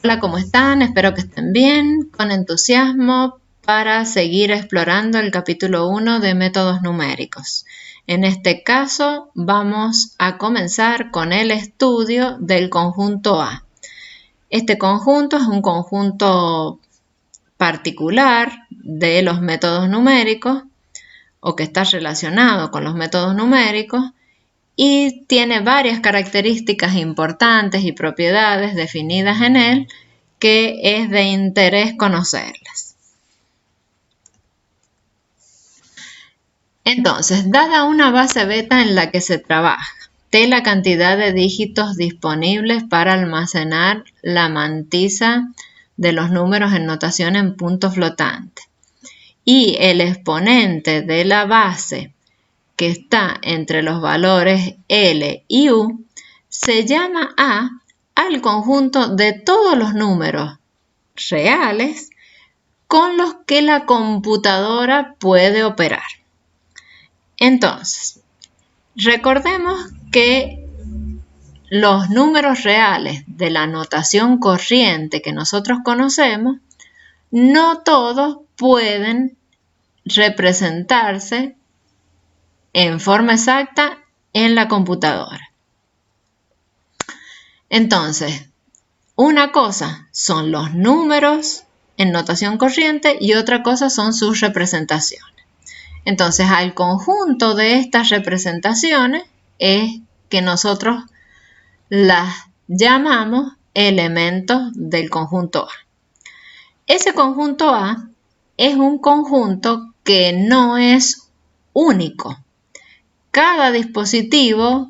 Hola, ¿cómo están? Espero que estén bien, con entusiasmo para seguir explorando el capítulo 1 de métodos numéricos. En este caso vamos a comenzar con el estudio del conjunto A. Este conjunto es un conjunto particular de los métodos numéricos o que está relacionado con los métodos numéricos y tiene varias características importantes y propiedades definidas en él que es de interés conocerlas. Entonces, dada una base beta en la que se trabaja, la cantidad de dígitos disponibles para almacenar la mantisa de los números en notación en punto flotante y el exponente de la base que está entre los valores L y U, se llama A al conjunto de todos los números reales con los que la computadora puede operar. Entonces, recordemos que los números reales de la notación corriente que nosotros conocemos, no todos pueden representarse en forma exacta en la computadora. Entonces, una cosa son los números en notación corriente y otra cosa son sus representaciones. Entonces, al conjunto de estas representaciones es que nosotros las llamamos elementos del conjunto A. Ese conjunto A es un conjunto que no es único. Cada dispositivo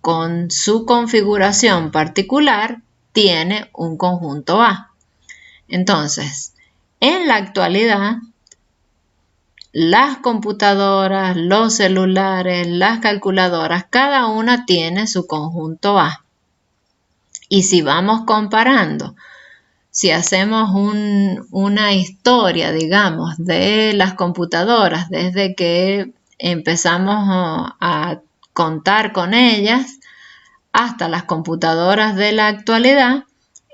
con su configuración particular tiene un conjunto A. Entonces, en la actualidad, las computadoras, los celulares, las calculadoras, cada una tiene su conjunto A. Y si vamos comparando, si hacemos una historia, digamos, de las computadoras desde que empezamos a contar con ellas hasta las computadoras de la actualidad,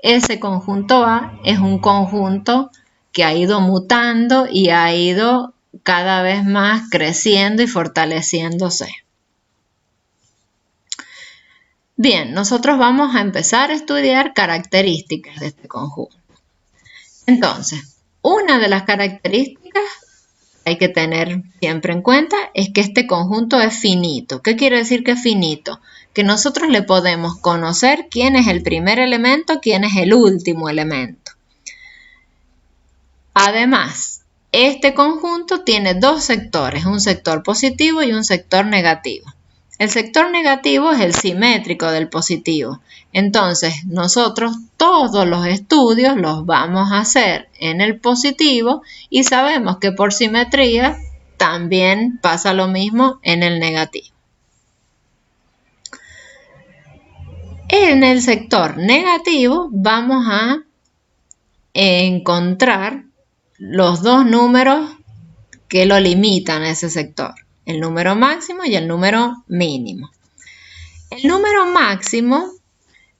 ese conjunto A es un conjunto que ha ido mutando y ha ido cada vez más creciendo y fortaleciéndose. Bien, nosotros vamos a empezar a estudiar características de este conjunto. Entonces, una de las características que hay que tener siempre en cuenta es que este conjunto es finito. ¿Qué quiere decir que es finito? Que nosotros le podemos conocer quién es el primer elemento, quién es el último elemento. Además, este conjunto tiene dos sectores, un sector positivo y un sector negativo. El sector negativo es el simétrico del positivo. Entonces, nosotros todos los estudios los vamos a hacer en el positivo y sabemos que por simetría también pasa lo mismo en el negativo. En el sector negativo vamos a encontrar los dos números que lo limitan a ese sector, el número máximo y el número mínimo. El número máximo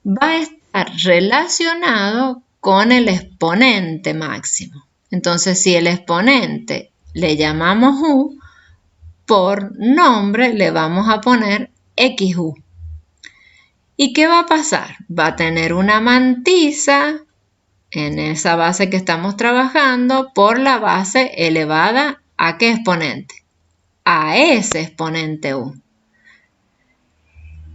va a estar relacionado con el exponente máximo. Entonces, si el exponente le llamamos U, por nombre le vamos a poner XU. ¿Y qué va a pasar? Va a tener una mantisa en esa base que estamos trabajando por la base elevada ¿a qué exponente? A ese exponente U.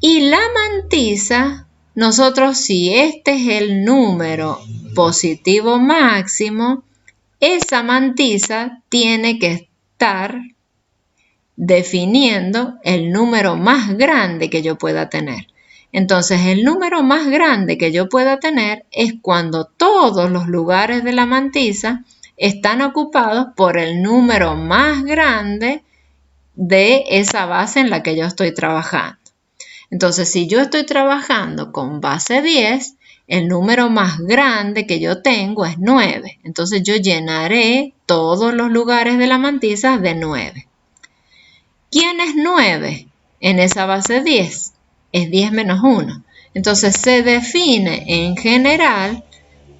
Y la mantisa, nosotros si este es el número positivo máximo, esa mantisa tiene que estar definiendo el número más grande que yo pueda tener. Entonces, el número más grande que yo pueda tener es cuando todos los lugares de la mantisa están ocupados por el número más grande de esa base en la que yo estoy trabajando. Entonces, si yo estoy trabajando con base 10, el número más grande que yo tengo es 9. Entonces, yo llenaré todos los lugares de la mantisa de 9. ¿Quién es 9 en esa base 10? Es 10 menos 1. Entonces se define en general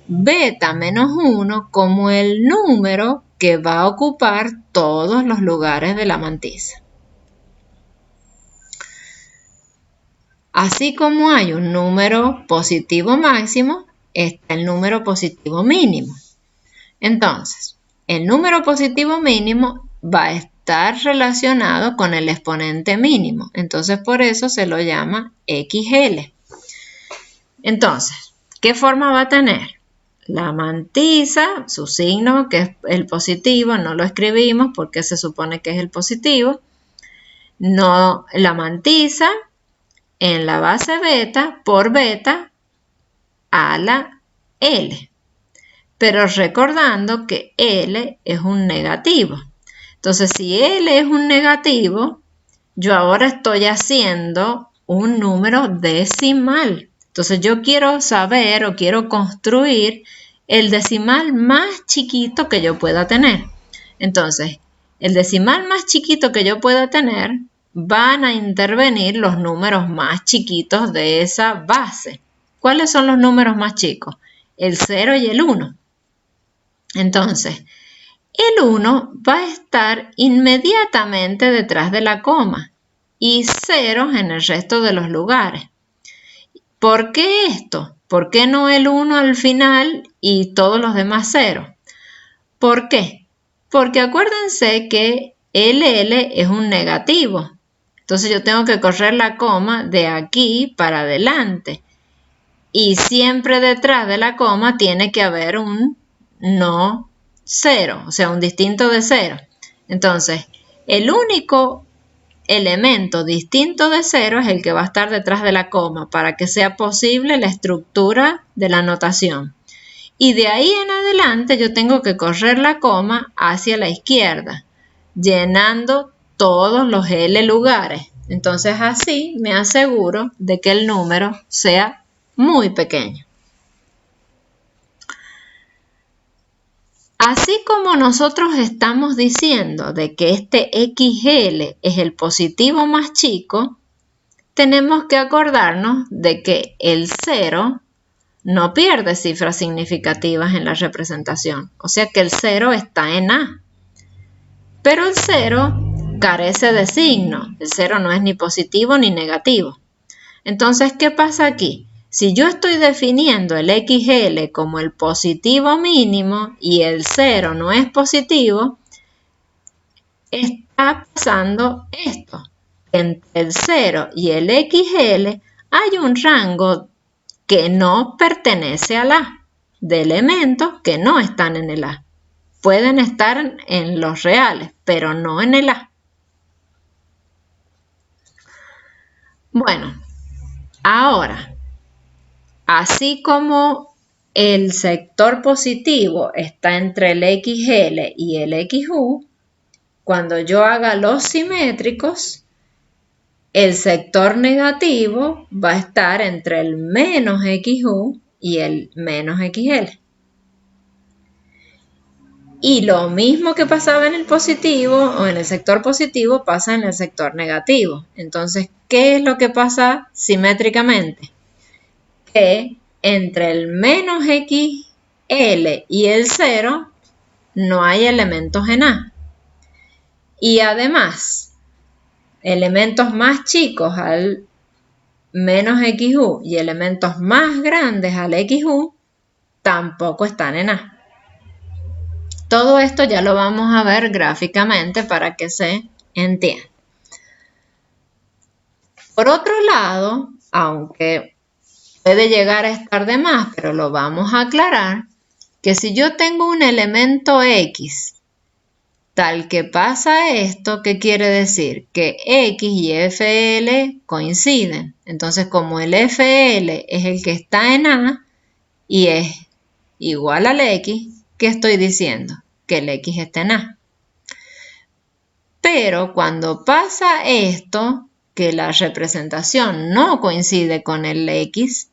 beta menos 1 como el número que va a ocupar todos los lugares de la mantisa. Así como hay un número positivo máximo, está el número positivo mínimo. Entonces, el número positivo mínimo va a estar relacionado con el exponente mínimo. Entonces, por eso se lo llama XL. Entonces, ¿qué forma va a tener? La mantisa, su signo, que es el positivo, no lo escribimos porque se supone que es el positivo. No, la mantisa en la base beta por beta a la L. Pero recordando que L es un negativo. Entonces, si L es un negativo, yo ahora estoy haciendo un número decimal. Entonces, yo quiero saber o quiero construir el decimal más chiquito que yo pueda tener. Entonces, el decimal más chiquito que yo pueda tener, van a intervenir los números más chiquitos de esa base. ¿Cuáles son los números más chicos? El 0 y el 1. Entonces, el 1 va a estar inmediatamente detrás de la coma y ceros en el resto de los lugares. ¿Por qué esto? ¿Por qué no el 1 al final y todos los demás ceros? ¿Por qué? Porque acuérdense que LL es un negativo. Entonces yo tengo que correr la coma de aquí para adelante. Y siempre detrás de la coma tiene que haber un no cero, o sea, un distinto de cero. Entonces, el único elemento distinto de cero es el que va a estar detrás de la coma para que sea posible la estructura de la notación. Y de ahí en adelante yo tengo que correr la coma hacia la izquierda, llenando todos los L lugares. Entonces así me aseguro de que el número sea muy pequeño. Así como nosotros estamos diciendo de que este XL es el positivo más chico, tenemos que acordarnos de que el 0 no pierde cifras significativas en la representación, o sea que el 0 está en A. Pero el 0 carece de signo, el 0 no es ni positivo ni negativo. Entonces, ¿qué pasa aquí? Si yo estoy definiendo el XL como el positivo mínimo y el 0 no es positivo, está pasando esto. Entre el 0 y el XL hay un rango que no pertenece al A, de elementos que no están en el A. Pueden estar en los reales, pero no en el A. Bueno, ahora, así como el sector positivo está entre el XL y el XU, cuando yo haga los simétricos, el sector negativo va a estar entre el menos XU y el menos XL. Y lo mismo que pasaba en el positivo o en el sector positivo pasa en el sector negativo. Entonces, ¿qué es lo que pasa simétricamente? Que entre el menos XL y el 0 no hay elementos en A. Y además, elementos más chicos al menos XU y elementos más grandes al XU tampoco están en A. Todo esto ya lo vamos a ver gráficamente para que se entienda. Por otro lado, aunque puede llegar a estar de más, pero lo vamos a aclarar, que si yo tengo un elemento X tal que pasa esto, ¿qué quiere decir? Que X y FL coinciden. Entonces, como el FL es el que está en A y es igual al X, ¿qué estoy diciendo? Que el X está en A. Pero cuando pasa esto, que la representación no coincide con el X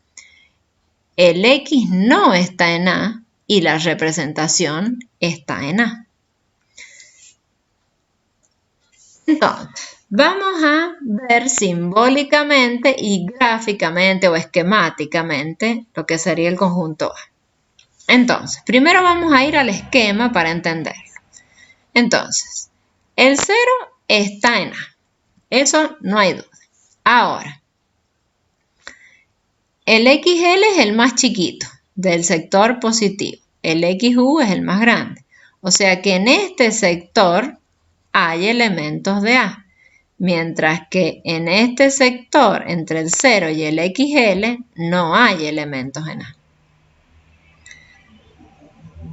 no está en A y la representación está en A. Entonces, vamos a ver simbólicamente y gráficamente o esquemáticamente lo que sería el conjunto A. Entonces, primero vamos a ir al esquema para entenderlo. Entonces, el 0 está en A. Eso no hay duda. Ahora, el XL es el más chiquito del sector positivo. El XU es el más grande. O sea que en este sector hay elementos de A. Mientras que en este sector, entre el 0 y el XL, no hay elementos en A.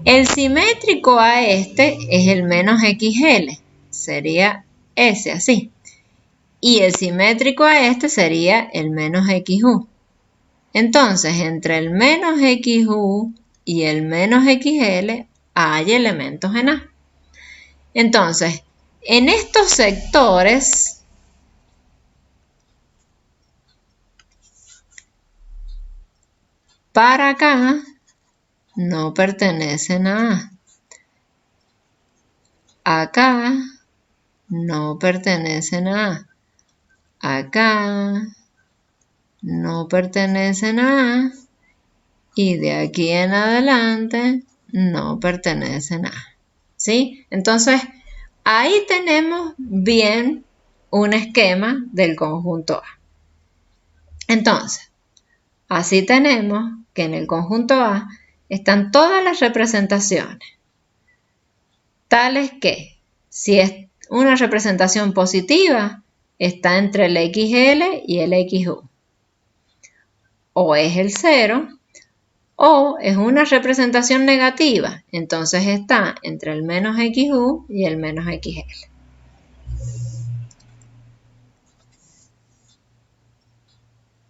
El simétrico a este es el menos XL. Sería ese así. Y el simétrico a este sería el menos XU. Entonces, entre el menos XU y el menos XL hay elementos en A. Entonces, en estos sectores, para acá, no pertenecen a A. Acá, no pertenecen a A. Acá, no pertenecen a A. Y de aquí en adelante, no pertenecen a A. ¿Sí? Entonces, ahí tenemos bien un esquema del conjunto A. Entonces, así tenemos que en el conjunto A están todas las representaciones, tales que si es una representación positiva, está entre el XL y el XU. O es el 0, o es una representación negativa, entonces está entre el menos XU y el menos XL.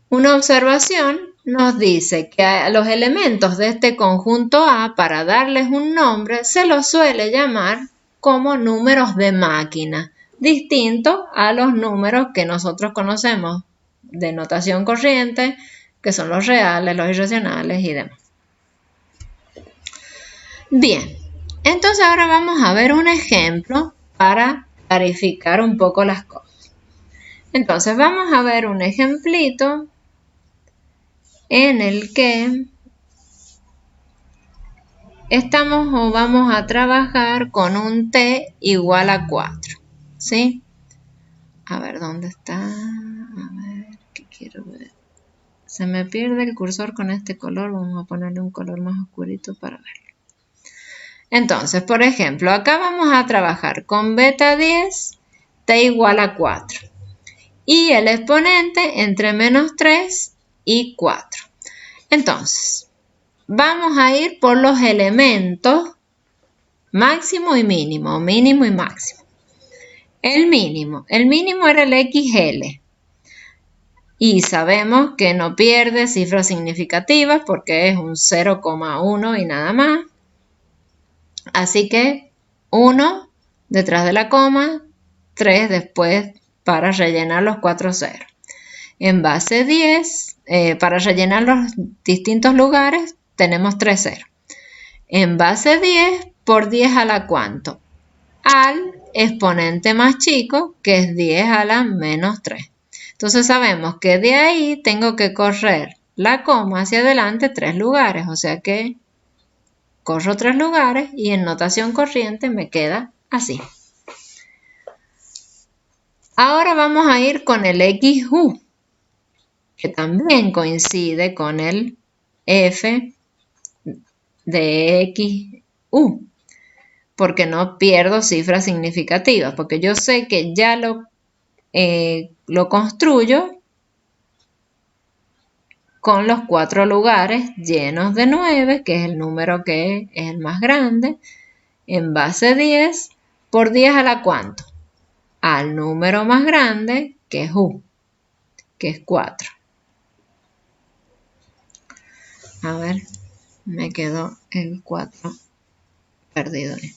Una observación nos dice que a los elementos de este conjunto A, para darles un nombre, se los suele llamar como números de máquina, distinto a los números que nosotros conocemos de notación corriente, que son los reales, los irracionales y demás. Bien, entonces ahora vamos a ver un ejemplo para clarificar un poco las cosas. Entonces vamos a ver un ejemplito en el que estamos o vamos a trabajar con un t igual a 4, ¿sí? A ver, ¿dónde está? A ver, ¿qué quiero ver? Se me pierde el cursor con este color, vamos a ponerle un color más oscurito para verlo. Entonces, por ejemplo, acá vamos a trabajar con beta 10, t igual a 4. Y el exponente entre menos 3 y 4. Entonces, vamos a ir por los elementos máximo y mínimo, mínimo y máximo. El mínimo era el XL. Y sabemos que no pierde cifras significativas porque es un 0,1 y nada más. Así que 1 detrás de la coma, 3 después para rellenar los 4 ceros. En base 10, para rellenar los distintos lugares, tenemos 3 ceros. En base 10 por 10 a la cuánto, al exponente más chico, que es 10 a la menos 3. Entonces sabemos que de ahí tengo que correr la coma hacia adelante 3 lugares, o sea que corro 3 lugares y en notación corriente me queda así. Ahora vamos a ir con el XU, que también coincide con el F de XU, porque no pierdo cifras significativas, porque yo sé que ya lo construyo con los 4 lugares llenos de 9, que es el número que es el más grande, en base 10 por 10 a la cuánto, al número más grande, que es U, que es 4. A ver, me quedó el 4 perdido ahí.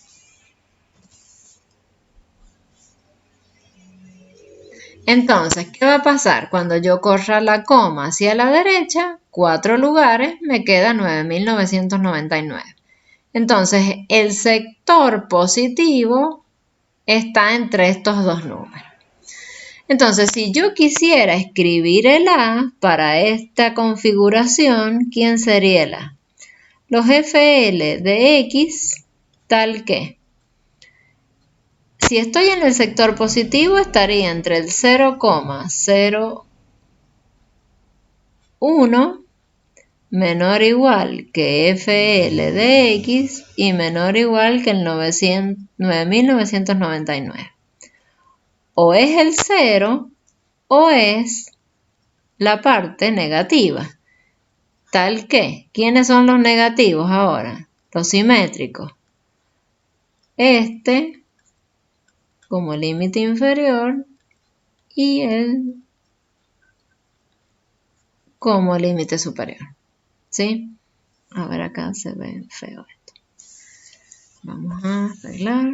Entonces, ¿qué va a pasar? Cuando yo corra la coma hacia la derecha, 4 lugares, me queda 9.999. Entonces, el sector positivo está entre estos dos números. Entonces, si yo quisiera escribir el A para esta configuración, ¿quién sería el A? los FL de X tal que, si estoy en el sector positivo, estaría entre el 0,01 menor o igual que FL de X y menor o igual que el 9.999. O es el 0 o es la parte negativa. Tal que, ¿quiénes son los negativos ahora? Los simétricos. Este como límite inferior y el como límite superior. ¿Sí? A ver, acá se ve feo esto. Vamos a arreglar.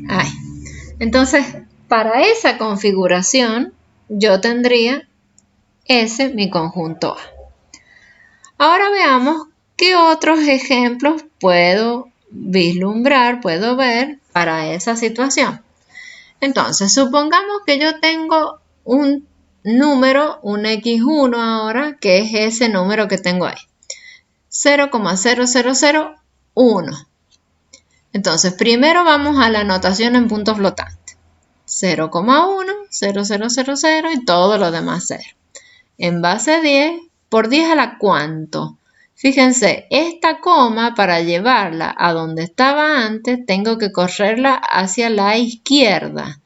Ahí. Entonces, para esa configuración, yo tendría ese mi conjunto A. Ahora veamos qué otros ejemplos puedo vislumbrar, puedo ver para esa situación. Entonces, supongamos que yo tengo un número, un x1 ahora, que es ese número que tengo ahí. 0,0001. Entonces, primero vamos a la notación en punto flotante. 0,1, 0000 y todo lo demás 0. En base 10, por 10 a la cuánto. Fíjense, esta coma para llevarla a donde estaba antes, tengo que correrla hacia la izquierda.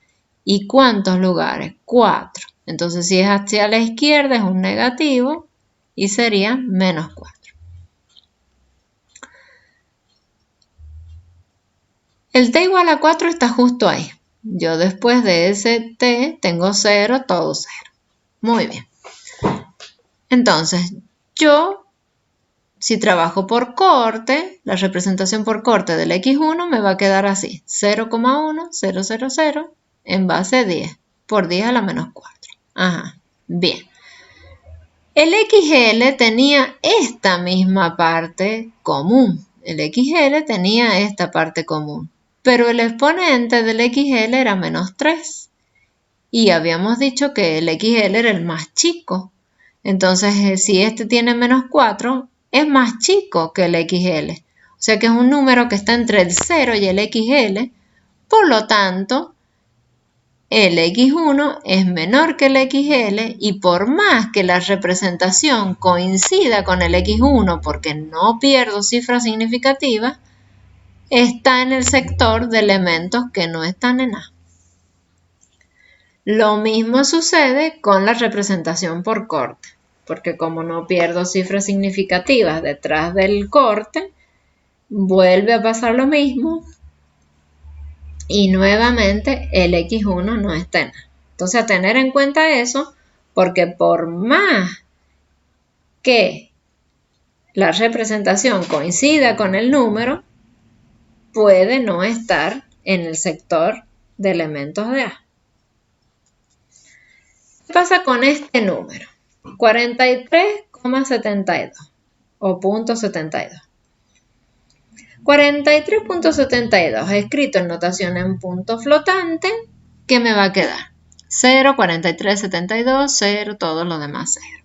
¿Y cuántos lugares? 4. Entonces, si es hacia la izquierda, es un negativo y sería menos 4. El t igual a 4 está justo ahí. Yo después de ese t tengo 0, todo 0. Muy bien. Entonces, yo, si trabajo por corte, la representación por corte del x1 me va a quedar así. 0,1000 en base 10 por 10 a la menos 4. Ajá, bien. El XL tenía esta misma parte común. El XL tenía esta parte común. Pero el exponente del XL era menos 3. Y habíamos dicho que el XL era el más chico. Entonces, si este tiene menos 4, es más chico que el XL. O sea que es un número que está entre el 0 y el XL. Por lo tanto, el x1 es menor que el XL y por más que la representación coincida con el x1 porque no pierdo cifras significativas, está en el sector de elementos que no están en A. Lo mismo sucede con la representación por corte, porque como no pierdo cifras significativas detrás del corte, vuelve a pasar lo mismo y nuevamente el x1 no está en A. Entonces, a tener en cuenta eso, porque por más que la representación coincida con el número, puede no estar en el sector de elementos de A. ¿Qué pasa con este número? 43,72 o 0.72. 43.72 escrito en notación en punto flotante, ¿qué me va a quedar? 0, 43, 72, 0, todo lo demás 0.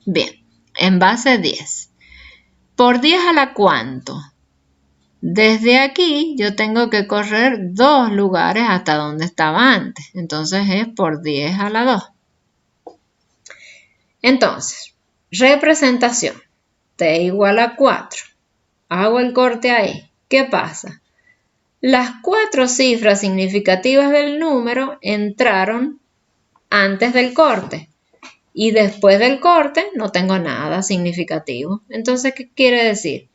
Bien, en base 10. ¿Por 10 a la cuánto? Desde aquí yo tengo que correr 2 lugares hasta donde estaba antes. Entonces es por 10 a la 2. Entonces, representación. T igual a 4. Hago el corte ahí. ¿Qué pasa? Las 4 cifras significativas del número entraron antes del corte y después del corte no tengo nada significativo. Entonces, ¿qué quiere decir?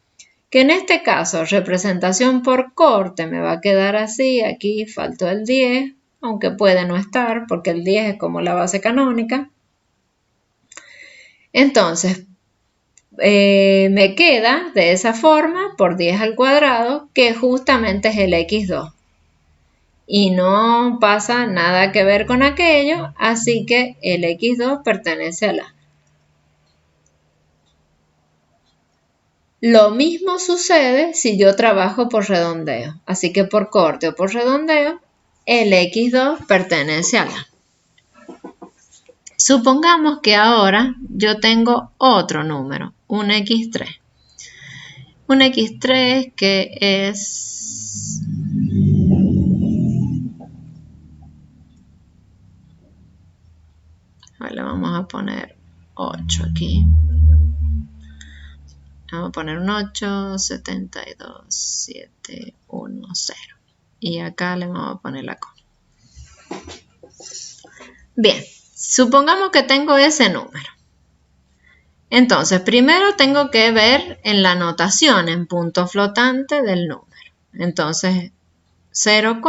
Que en este caso, representación por corte me va a quedar así. Aquí faltó el 10, aunque puede no estar porque el 10 es como la base canónica. Entonces, me queda de esa forma por 10 al cuadrado, que justamente es el x2. Y no pasa nada que ver con aquello, así que el x2 pertenece a la. Lo mismo sucede si yo trabajo por redondeo. Así que por corte o por redondeo, el x2 pertenece a la. Supongamos que ahora yo tengo otro número, un x3. Un x3 que es... le vamos a poner 8 aquí. Vamos a poner un 8, 72, 7, 1, 0. Y acá le vamos a poner la coma. Bien, supongamos que tengo ese número. Entonces, primero tengo que ver en la notación, en punto flotante del número. Entonces, 0,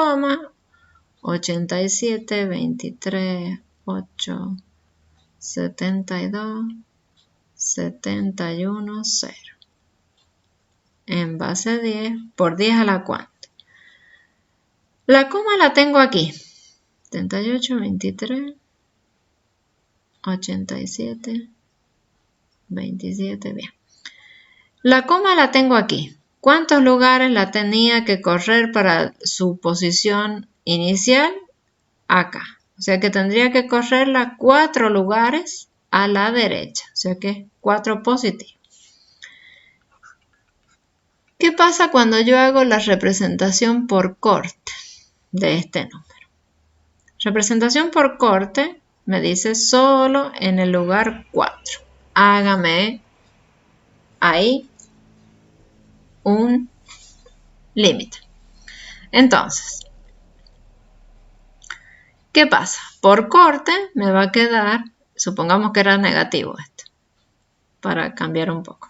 87, 23, 8, 72, 71, 0. En base 10 por 10 a la cuanta. La coma la tengo aquí. 78, 23, 87, 27, bien. La coma la tengo aquí. ¿Cuántos lugares la tenía que correr para su posición inicial? Acá. O sea que tendría que correrla 4 lugares a la derecha. O sea que 4 positivos. ¿Qué pasa cuando yo hago la representación por corte de este número? Representación por corte me dice solo en el lugar 4. Hágame ahí un límite. Entonces, ¿qué pasa? Por corte me va a quedar, supongamos que era negativo esto, para cambiar un poco.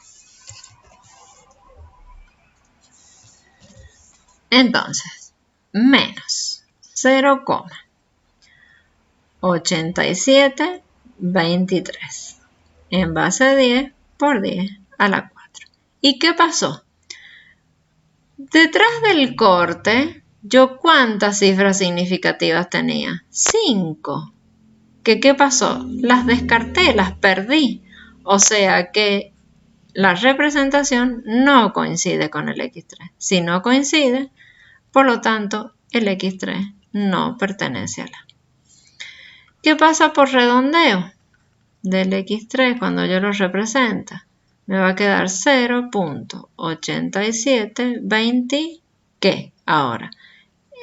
Entonces, menos 0,87, 23 en base a 10 por 10 a la 4. ¿Y qué pasó? Detrás del corte, ¿yo cuántas cifras significativas tenía? 5. ¿Qué pasó? Las descarté, las perdí. O sea que la representación no coincide con el x3. Si no coincide, por lo tanto, el x3 no pertenece a la. ¿Qué pasa por redondeo? Del x3 cuando yo lo representa, me va a quedar 0.8720. ¿Qué? Ahora,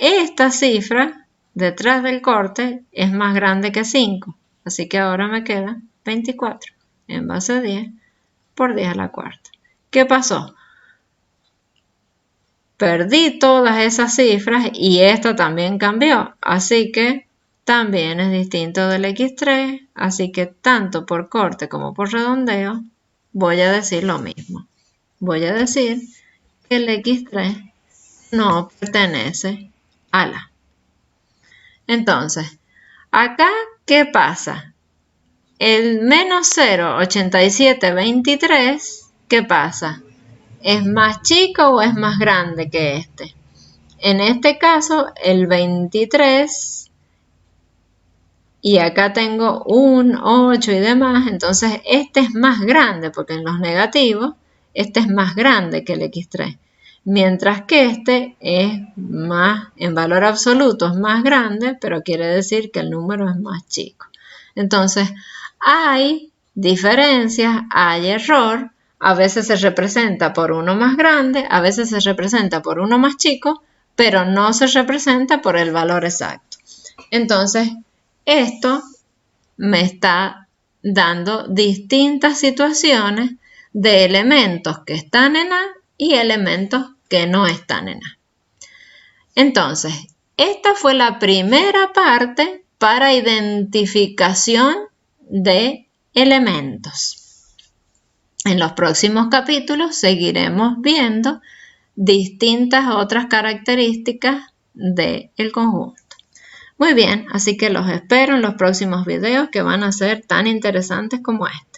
esta cifra detrás del corte es más grande que 5, así que ahora me queda 24 en base a 10 por 10 a la cuarta. ¿Qué pasó? Perdí todas esas cifras y esta también cambió, así que también es distinto del x3, así que tanto por corte como por redondeo voy a decir lo mismo. Voy a decir que el x3 no pertenece a la. Entonces, acá, ¿qué pasa? El menos 0,8723, ¿qué pasa? ¿Es más chico o es más grande que este? En este caso, el 23, y acá tengo un 8 y demás, entonces este es más grande, porque en los negativos, este es más grande que el x3. Mientras que este es más, en valor absoluto es más grande, pero quiere decir que el número es más chico. Entonces, hay diferencias, hay error, a veces se representa por uno más grande, a veces se representa por uno más chico, pero no se representa por el valor exacto. Entonces, esto me está dando distintas situaciones de elementos que están en A y elementos que no están en A. Entonces, esta fue la primera parte para identificación de elementos. En los próximos capítulos seguiremos viendo distintas otras características del conjunto. Muy bien, así que los espero en los próximos videos que van a ser tan interesantes como este.